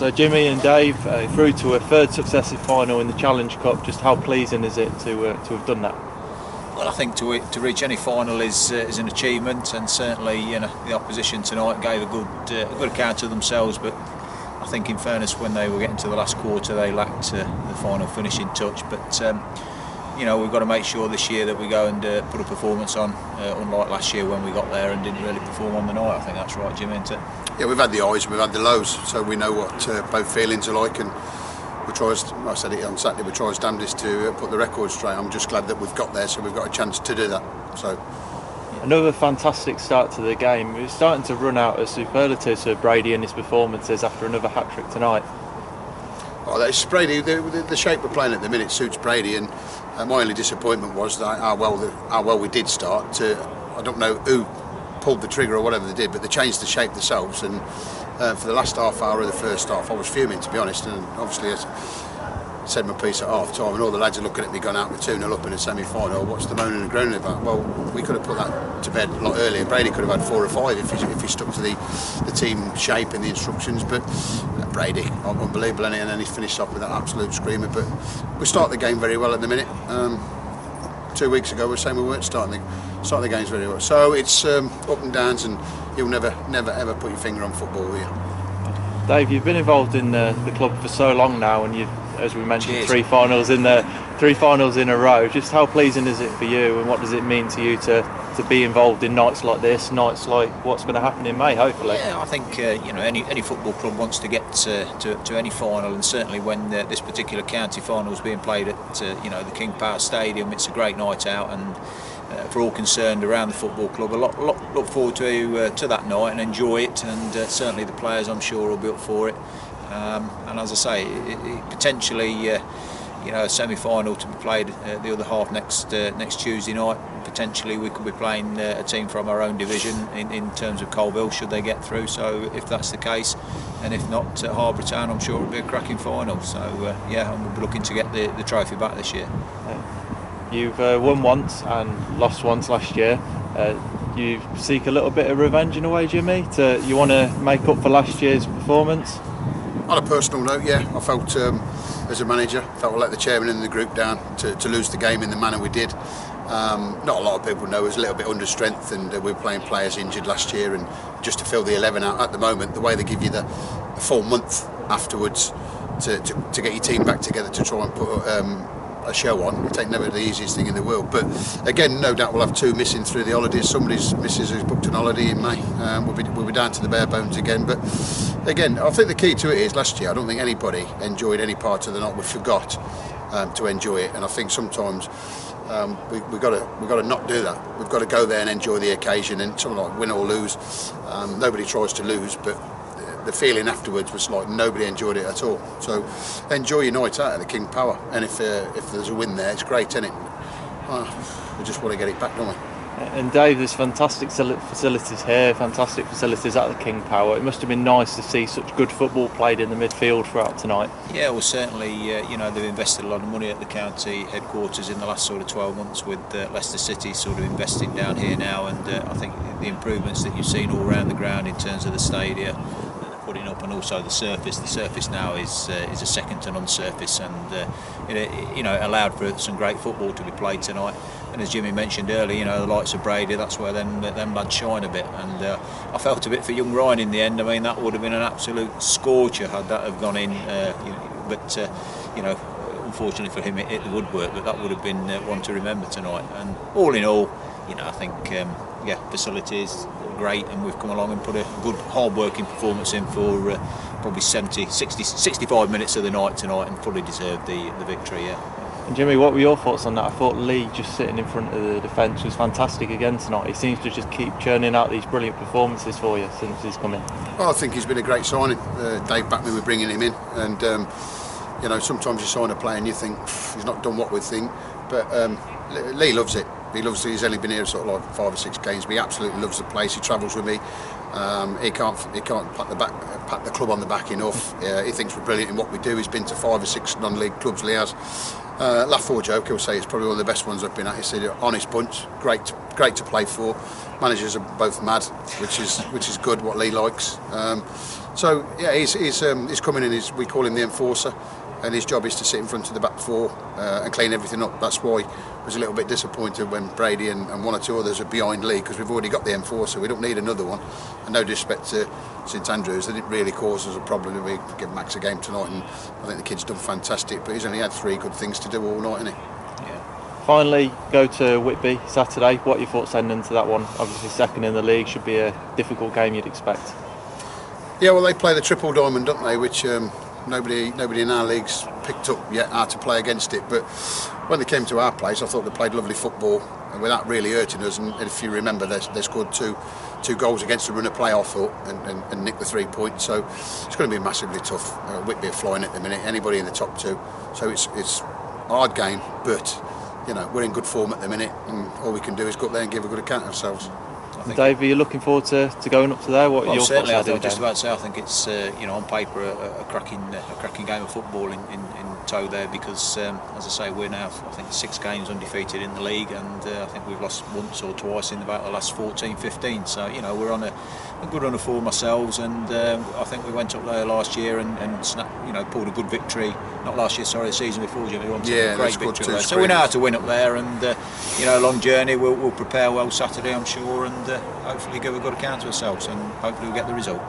So Jimmy and Dave through to a third successive final in the Challenge Cup. Just how pleasing is it to have done that? Well, I think to reach any final is an achievement, and certainly the opposition tonight gave a good account of themselves. But I think, in fairness, when they were getting to the last quarter, they lacked the final finishing touch. But we've got to make sure this year that we go and put a performance on, unlike last year when we got there and didn't really perform on the night. I think that's right, Jim, isn't it? Yeah, we've had the highs and we've had the lows, so we know what both feelings are like, and we try, I said it on Saturday, we try as damnedest to put the record straight. I'm just glad that we've got there, so we've got a chance to do that. So another fantastic start to the game. We're starting to run out of superlatives for Brady and his performances after another hat-trick tonight. Oh, that's Brady. The shape we're playing at the minute suits Brady, and my only disappointment was that how well we did start. I don't know who pulled the trigger or whatever they did, but they changed the shape themselves, and for the last half hour of the first half I was fuming, to be honest, and obviously I said my piece at half time, and all the lads are looking at me going out with 2-0 up in a semi-final. What's the moaning and groaning about? Well, we could have put that to bed a lot earlier. Brady could have had 4 or 5 if he stuck to the team shape and the instructions, but Brady, unbelievable, and then he finished off with that absolute screamer. But we start the game very well at the minute. 2 weeks ago we were saying we weren't starting the games very well, so it's up and downs, and you'll never ever put your finger on football, will you? Dave, you've been involved in the club for so long now, and you've, as we mentioned, 3 finals in a row. Just how pleasing is it for you, and what does it mean to you to be involved in nights like this, nights like what's going to happen in May, hopefully? Yeah, I think any football club wants to get to any final, and certainly when this particular county final is being played at the King Power Stadium, it's a great night out, and for all concerned around the football club, a lot look forward to that night and enjoy it, and certainly the players, I'm sure, will be up for it. And as I say, it potentially a semi-final to be played the other half next Tuesday night. Potentially we could be playing a team from our own division in terms of Colville, should they get through. So if that's the case, and if not, Harbour Town, I'm sure it'll be a cracking final. So and we'll be looking to get the trophy back this year. You've won once and lost once last year. You seek a little bit of revenge in a way, Jimmy? You want to make up for last year's performance? On a personal note, yeah, I felt as a manager, felt I let the chairman and the group down to lose the game in the manner we did. Not a lot of people know it was a little bit under strength, and we were playing players injured last year, and just to fill the 11 out at the moment, the way they give you the full month afterwards to get your team back together to try and put a show on, it's never the easiest thing in the world. But again, no doubt we'll have 2 missing through the holidays. Somebody's missus who's booked an holiday in May. We'll be down to the bare bones again. But again, I think the key to it is last year I don't think anybody enjoyed any part of the night. We forgot to enjoy it, and I think sometimes we've got to not do that. We've got to go there and enjoy the occasion, and something like win or lose. Nobody tries to lose, but the feeling afterwards was like nobody enjoyed it at all. So enjoy your night out at the King Power, and if there's a win there, it's great, isn't it? We just want to get it back, don't we? And Dave, there's fantastic facilities here, fantastic facilities at the King Power. It must have been nice to see such good football played in the midfield throughout tonight. Yeah, well, certainly, they've invested a lot of money at the county headquarters in the last sort of 12 months, with Leicester City sort of investing down here now, and I think the improvements that you've seen all around the ground in terms of the stadia putting up, and also the surface now is a second to none surface, and it allowed for some great football to be played tonight. And as Jimmy mentioned earlier, the likes of Brady, that's where them lads shine a bit, and I felt a bit for young Ryan in the end. I mean, that would have been an absolute scorcher had that have gone in, but unfortunately for him it hit the woodwork, but that would have been one to remember tonight. And all in all, I think facilities great, and we've come along and put a good hard-working performance in for probably 65 minutes of the night tonight, and fully deserved the victory. And Jimmy, what were your thoughts on that? I thought Lee just sitting in front of the defence was fantastic again tonight. He seems to just keep churning out these brilliant performances for you since he's come in. Well, I think he's been a great signing. Dave backed me with bringing him in, and sometimes you sign a player and you think he's not done what we think, but Lee loves it. He's only been here sort of like 5 or 6 games, but he absolutely loves the place. He travels with me. He can't pat the club on the back enough. He thinks we're brilliant in what we do. He's been to 5 or 6 non-league clubs. Lee has. Laugh or joke, he'll say it's probably one of the best ones I've been at. He said, honest bunch, great to play for. Managers are both mad, which is good. What Lee likes. So yeah, he's coming in. We call him the enforcer, and his job is to sit in front of the back four and clean everything up. That's why I was a little bit disappointed when Brady and 1 or 2 others are behind Lee, because we've already got the enforcer. We don't need another one. And no disrespect to St Andrews, they didn't really cause us a problem. We give Max a game tonight, and I think the kid's done fantastic. But he's only had 3 good things to do all night, hasn't he? Finally, go to Whitby Saturday. What are your thoughts heading into that one? Obviously, second in the league, should be a difficult game, you'd expect. Yeah, well, they play the triple diamond, don't they? Which nobody in our league's picked up yet how to play against it. But when they came to our place, I thought they played lovely football without really hurting us. And if you remember, they scored two goals against the run of play, I thought, and nicked the 3 points. So it's going to be massively tough. Whitby are flying at the minute. Anybody in the top 2, so it's a hard game, but. You know, we're in good form at the minute, and all we can do is go up there and give a good account of ourselves. Dave, are you looking forward to going up to there? What are your certainly, thoughts? I was just about to say, I think it's on paper a cracking game of football in tow there, because as I say, we're now, I think, 6 games undefeated in the league, and I think we've lost once or twice in about the last 14-15. So we're on a good run of form ourselves, and I think we went up there last year and pulled a good victory. Not last year, sorry, the season before, Jimmy. A great victory there. So we know how to win up there, and a long journey. We'll prepare well Saturday, I'm sure, and hopefully give a good account of ourselves, and hopefully we'll get the result.